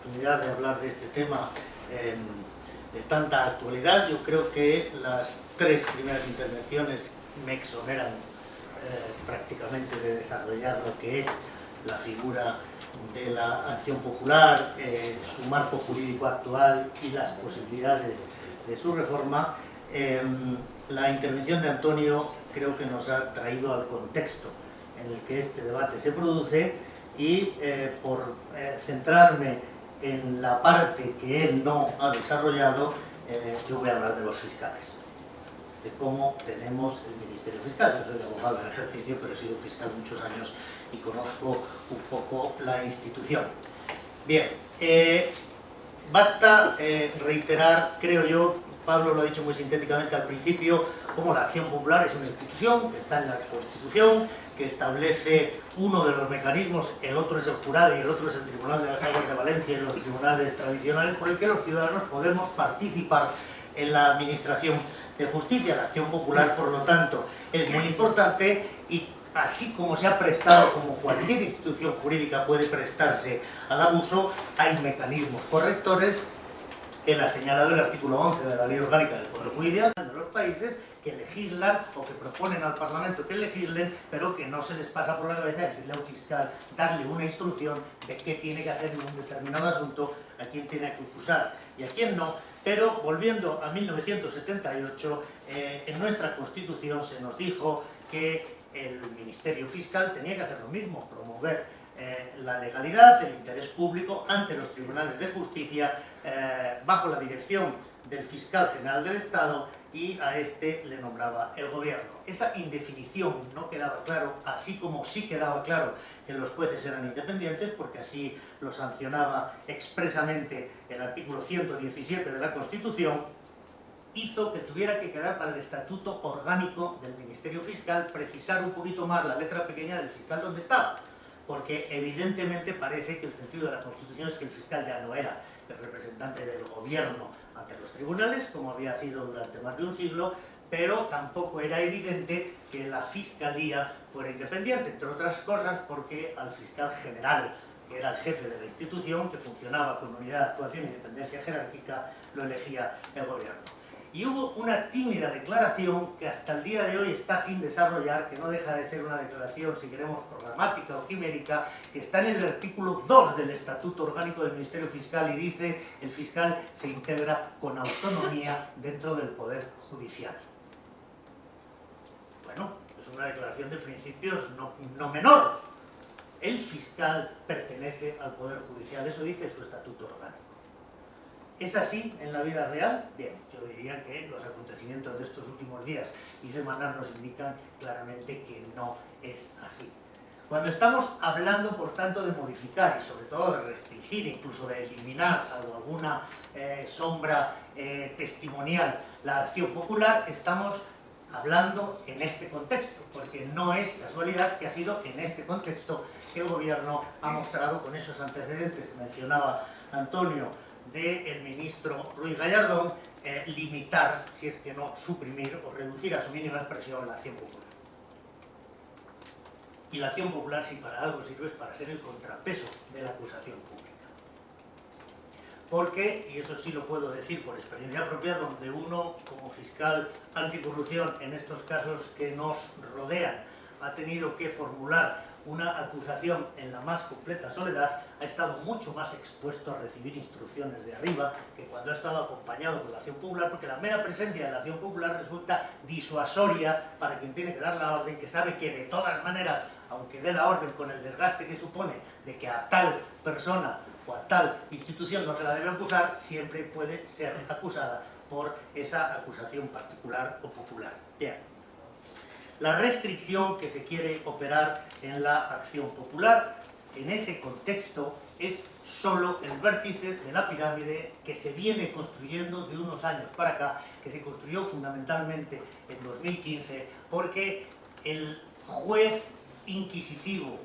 oportunidad de hablar de este tema de tanta actualidad. Yo creo que las tres primeras intervenciones me exoneran prácticamente de desarrollar lo que es la figura de la acción popular, su marco jurídico actual y las posibilidades de su reforma. La intervención de Antonio creo que nos ha traído al contexto en el que este debate se produce y por centrarme en la parte que él no ha desarrollado, yo voy a hablar de los fiscales, de cómo tenemos el Ministerio Fiscal. Yo soy abogado en ejercicio, pero he sido fiscal muchos años y conozco un poco la institución. Bien, basta reiterar, creo yo, Pablo lo ha dicho muy sintéticamente al principio, cómo la acción popular es una institución que está en la Constitución, que establece uno de los mecanismos, el otro es el jurado y el otro es el Tribunal de las Aguas de Valencia y los tribunales tradicionales, por el que los ciudadanos podemos participar en la administración de justicia. La acción popular, por lo tanto, es muy importante y así como se ha prestado, como cualquier institución jurídica puede prestarse al abuso, hay mecanismos correctores. Él ha señalado el artículo 11 de la Ley Orgánica del Poder Judicial de los países que legislan o que proponen al Parlamento que legislen, pero que no se les pasa por la cabeza decirle a un fiscal, darle una instrucción de qué tiene que hacer en un determinado asunto, a quién tiene que acusar y a quién no. Pero volviendo a 1978, en nuestra Constitución se nos dijo que el Ministerio Fiscal tenía que hacer lo mismo, promover la legalidad, el interés público ante los tribunales de justicia bajo la dirección del Fiscal General del Estado, y a este le nombraba el gobierno. Esa indefinición no quedaba claro, así como sí quedaba claro que los jueces eran independientes, porque así lo sancionaba expresamente el artículo 117 de la Constitución, hizo que tuviera que quedar para el estatuto orgánico del Ministerio Fiscal precisar un poquito más la letra pequeña del fiscal donde estaba, porque evidentemente parece que el sentido de la Constitución es que el fiscal ya no era el representante del gobierno ante los tribunales, como había sido durante más de un siglo, pero tampoco era evidente que la Fiscalía fuera independiente, entre otras cosas porque al fiscal general, que era el jefe de la institución, que funcionaba con unidad de actuación y dependencia jerárquica, lo elegía el gobierno. Y hubo una tímida declaración que hasta el día de hoy está sin desarrollar, que no deja de ser una declaración, si queremos, programática o quimérica, que está en el artículo 2 del Estatuto Orgánico del Ministerio Fiscal y dice: el fiscal se integra con autonomía dentro del Poder Judicial. Bueno, es una declaración de principios no menor. El fiscal pertenece al Poder Judicial, eso dice su Estatuto Orgánico. ¿Es así en la vida real? Bien, yo diría que los acontecimientos de estos últimos días y semanas nos indican claramente que no es así. Cuando estamos hablando, por tanto, de modificar y sobre todo de restringir, incluso de eliminar, salvo alguna sombra testimonial, la acción popular, estamos hablando en este contexto, porque no es casualidad que ha sido en este contexto que el gobierno ha mostrado, con esos antecedentes que mencionaba Antonio, del ministro Ruiz Gallardón, limitar, si es que no suprimir o reducir a su mínima expresión la acción popular. Y la acción popular, si para algo sirve, es para ser el contrapeso de la acusación pública. Porque, y eso sí lo puedo decir por experiencia propia, donde uno como fiscal anticorrupción en estos casos que nos rodean ha tenido que formular una acusación en la más completa soledad, ha estado mucho más expuesto a recibir instrucciones de arriba que cuando ha estado acompañado con la acción popular, porque la mera presencia de la acción popular resulta disuasoria para quien tiene que dar la orden, que sabe que de todas maneras, aunque dé la orden con el desgaste que supone de que a tal persona o a tal institución no se la debe acusar, siempre puede ser acusada por esa acusación particular o popular. Bien. La restricción que se quiere operar en la acción popular, en ese contexto, es solo el vértice de la pirámide que se viene construyendo de unos años para acá, que se construyó fundamentalmente en 2015, porque el juez inquisitivo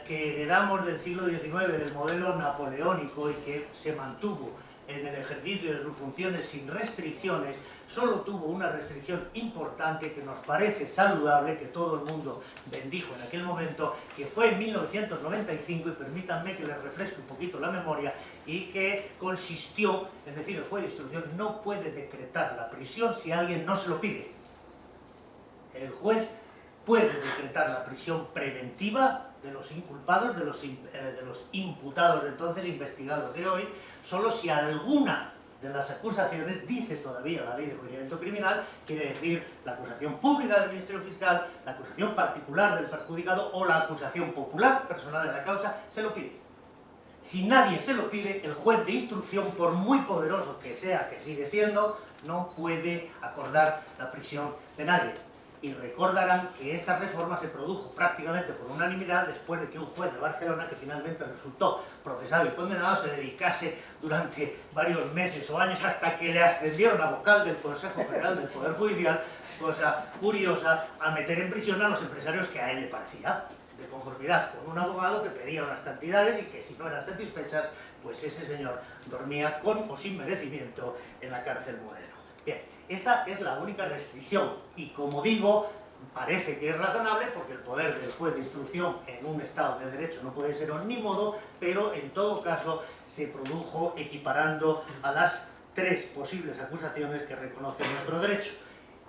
que heredamos del siglo XIX, del modelo napoleónico y que se mantuvo en el ejercicio de sus funciones sin restricciones, solo tuvo una restricción importante que nos parece saludable, que todo el mundo bendijo en aquel momento, que fue en 1995, y permítanme que les refresque un poquito la memoria, y que consistió, es decir, el juez de instrucción no puede decretar la prisión si alguien no se lo pide. El juez puede decretar la prisión preventiva de los inculpados, de los imputados de entonces, investigados de hoy, solo si alguna de las acusaciones dice todavía la ley de enjuiciamiento criminal, quiere decir la acusación pública del Ministerio Fiscal, la acusación particular del perjudicado o la acusación popular personal de la causa, se lo pide. Si nadie se lo pide, el juez de instrucción, por muy poderoso que sea, que sigue siendo, no puede acordar la prisión de nadie. Y recordarán que esa reforma se produjo prácticamente por unanimidad después de que un juez de Barcelona, que finalmente resultó procesado y condenado, se dedicase durante varios meses o años hasta que le ascendieron a vocal del Consejo General del Poder Judicial, cosa curiosa, a meter en prisión a los empresarios que a él le parecía, de conformidad con un abogado que pedía unas cantidades y que si no eran satisfechas, pues ese señor dormía con o sin merecimiento en la cárcel Modelo. Bien, esa es la única restricción y, como digo, parece que es razonable porque el poder del juez de instrucción en un Estado de Derecho no puede ser omnímodo, pero en todo caso se produjo equiparando a las 3 posibles acusaciones que reconoce nuestro derecho.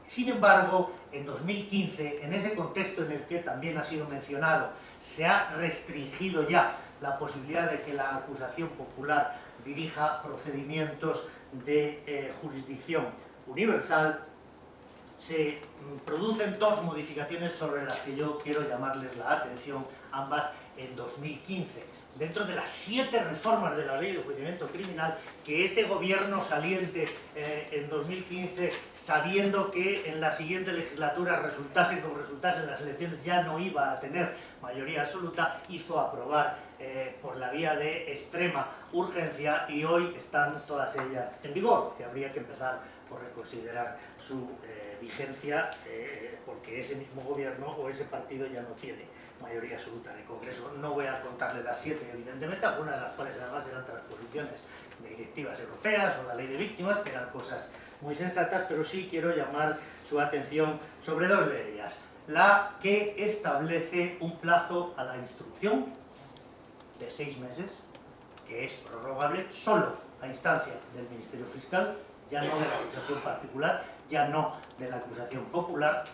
Sin embargo, en 2015, en ese contexto en el que también ha sido mencionado, se ha restringido ya la posibilidad de que la acusación popular dirija procedimientos de jurisdicción universal. Se producen 2 modificaciones sobre las que yo quiero llamarles la atención, ambas en 2015. Dentro de las 7 reformas de la ley de enjuiciamiento criminal que ese gobierno saliente en 2015, sabiendo que en la siguiente legislatura resultasen como resultasen las elecciones, ya no iba a tener mayoría absoluta, hizo aprobar por la vía de extrema urgencia, y hoy están todas ellas en vigor, que habría que empezar por reconsiderar su vigencia, porque ese mismo gobierno o ese partido ya no tiene mayoría absoluta en el Congreso. No voy a contarle las 7, evidentemente, algunas de las cuales además eran transposiciones de directivas europeas o la ley de víctimas, que eran cosas muy sensatas, pero sí quiero llamar su atención sobre 2 de ellas. La que establece un plazo a la instrucción de 6 meses, que es prorrogable solo a instancia del Ministerio Fiscal, ya no de la acusación particular, ya no de la acusación popular,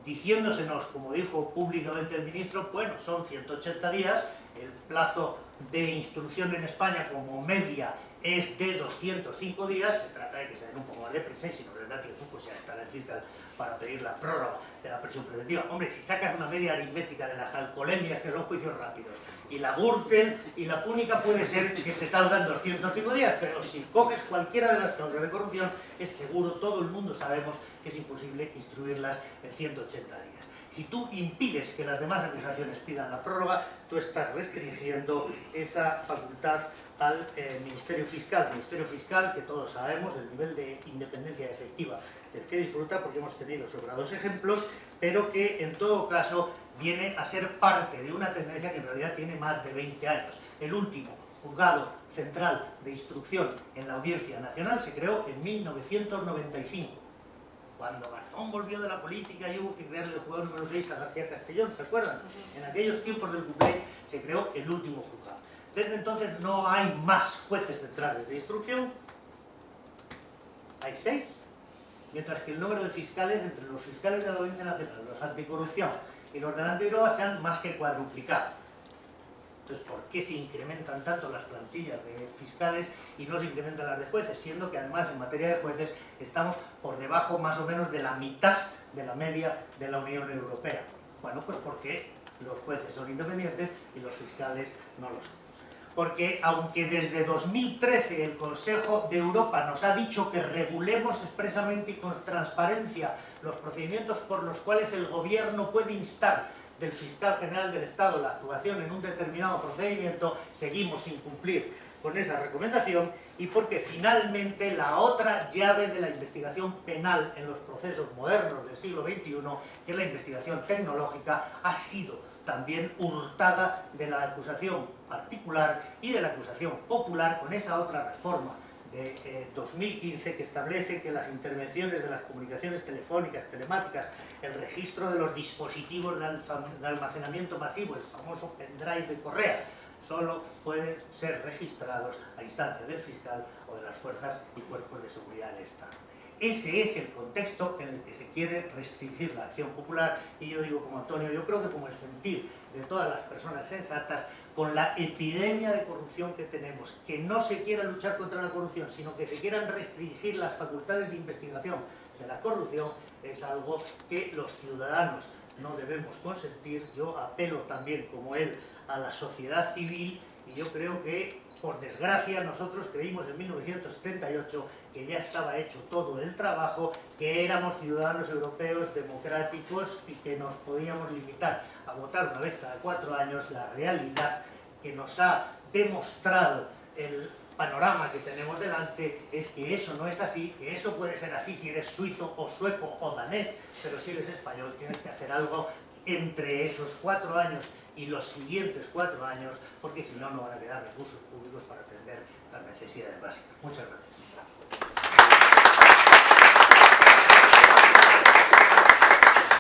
diciéndosenos, como dijo públicamente el ministro, bueno, son 180 días, el plazo de instrucción en España como media es de 205 días, se trata de que se den un poco más de prisa, y si no les da tiempo, pues ya estará el fiscal para pedir la prórroga de la prisión preventiva. Hombre, si sacas una media aritmética de las alcoholemias, que son juicios rápidos, y la Gürtel y la Púnica, puede ser que te salgan 205 días, pero si coges cualquiera de las causas de corrupción, es seguro, todo el mundo sabemos que es imposible instruirlas en 180 días. Si tú impides que las demás acusaciones pidan la prórroga, tú estás restringiendo esa facultad al Ministerio Fiscal. Ministerio Fiscal, que todos sabemos el nivel de independencia efectiva del que disfruta, porque hemos tenido sobrados ejemplos, pero que en todo caso viene a ser parte de una tendencia que en realidad tiene más de 20 años. El último juzgado central de instrucción en la Audiencia Nacional se creó en 1995. Cuando Garzón volvió de la política y hubo que crear el juzgado número 6 a García Castellón, ¿se acuerdan? En aquellos tiempos del Cuplé se creó el último juzgado. Desde entonces no hay más jueces centrales de instrucción, hay 6, mientras que el número de fiscales, entre los fiscales de la Audiencia Nacional, los anticorrupción y los de la antidroga, se han más que cuadruplicado. Entonces, ¿por qué se incrementan tanto las plantillas de fiscales y no se incrementan las de jueces? Siendo que además en materia de jueces estamos por debajo más o menos de la mitad de la media de la Unión Europea. Bueno, pues porque los jueces son independientes y los fiscales no lo son. Porque aunque desde 2013 el Consejo de Europa nos ha dicho que regulemos expresamente y con transparencia los procedimientos por los cuales el gobierno puede instar del fiscal general del Estado la actuación en un determinado procedimiento, seguimos sin cumplir con esa recomendación, y porque finalmente la otra llave de la investigación penal en los procesos modernos del siglo XXI, que es la investigación tecnológica, ha sido también hurtada de la acusación particular y de la acusación popular con esa otra reforma de 2015, que establece que las intervenciones de las comunicaciones telefónicas, telemáticas, el registro de los dispositivos de almacenamiento masivo, el famoso pendrive de correa, solo pueden ser registrados a instancia del fiscal o de las fuerzas y cuerpos de seguridad del Estado. Ese es el contexto en el que se quiere restringir la acción popular, y yo digo como Antonio, yo creo que como el sentir de todas las personas sensatas, con la epidemia de corrupción que tenemos, que no se quiera luchar contra la corrupción, sino que se quieran restringir las facultades de investigación de la corrupción, es algo que los ciudadanos no debemos consentir. Yo apelo también, como él, a la sociedad civil, y yo creo que, por desgracia, nosotros creímos en 1978 que ya estaba hecho todo el trabajo, que éramos ciudadanos europeos democráticos y que nos podíamos limitar a votar una vez cada 4 años. La realidad que nos ha demostrado el panorama que tenemos delante es que eso no es así, que eso puede ser así si eres suizo o sueco o danés, pero si eres español tienes que hacer algo entre esos 4 años y los siguientes 4 años, porque si no, no van a quedar recursos públicos para atender las necesidades básicas. Muchas gracias.